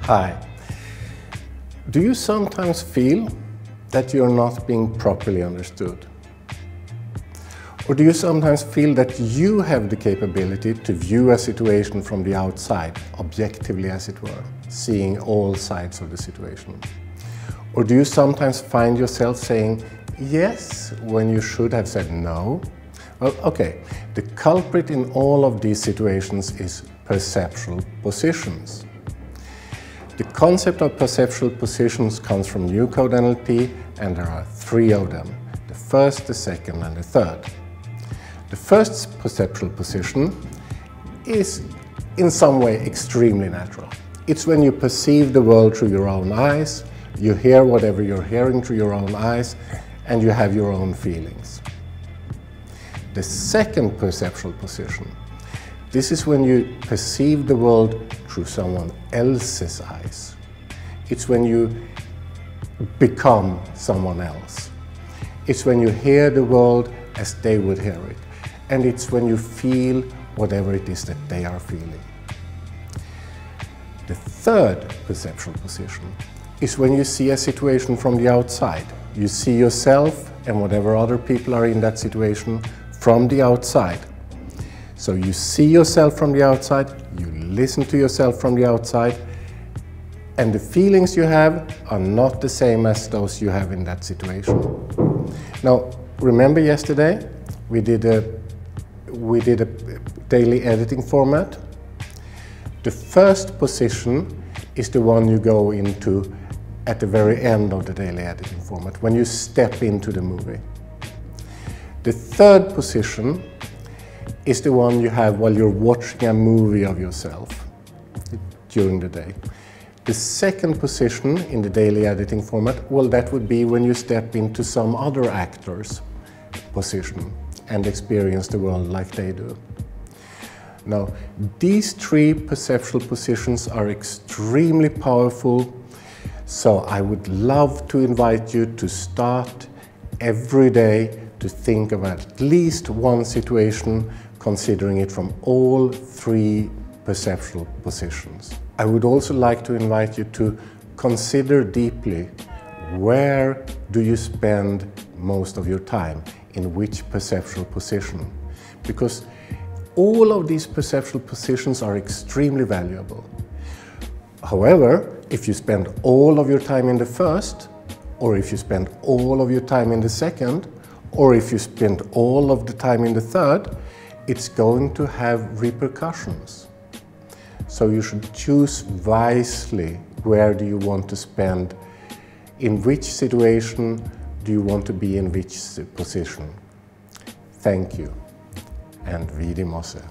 Hi. Do you sometimes feel that you're not being properly understood? Or do you sometimes feel that you have the capability to view a situation from the outside, objectively as it were, seeing all sides of the situation? Or do you sometimes find yourself saying yes when you should have said no? Well, okay, the culprit in all of these situations is perceptual positions. The concept of perceptual positions comes from Novi Kod NLP, and there are 3 of them: the first, the second, and the third. The first perceptual position is in some way extremely natural. It's when you perceive the world through your own eyes, you hear whatever you're hearing through your own eyes, and you have your own feelings. The second perceptual position, this is when you perceive the world through someone else's eyes. It's when you become someone else. It's when you hear the world as they would hear it. And it's when you feel whatever it is that they are feeling. The third perceptual position is when you see a situation from the outside. You see yourself and whatever other people are in that situation from the outside. So you see yourself from the outside, you listen to yourself from the outside, and the feelings you have are not the same as those you have in that situation. Now, remember yesterday we did a daily editing format? The first position is the one you go into at the very end of the daily editing format, when you step into the movie. The third position is the one you have while you're watching a movie of yourself during the day. The second position in the daily editing format, well, that would be when you step into some other actor's position and experience the world like they do. Now, these 3 perceptual positions are extremely powerful, so I would love to invite you to start every day to think about at least one situation, considering it from all 3 perceptual positions. I would also like to invite you to consider deeply, where do you spend most of your time, in which perceptual position? Because all of these perceptual positions are extremely valuable. However, if you spend all of your time in the first, or if you spend all of your time in the second, or if you spend all of the time in the third, it's going to have repercussions. So you should choose wisely where do you want to spend, in which situation do you want to be in which position. Thank you, and vidimo se.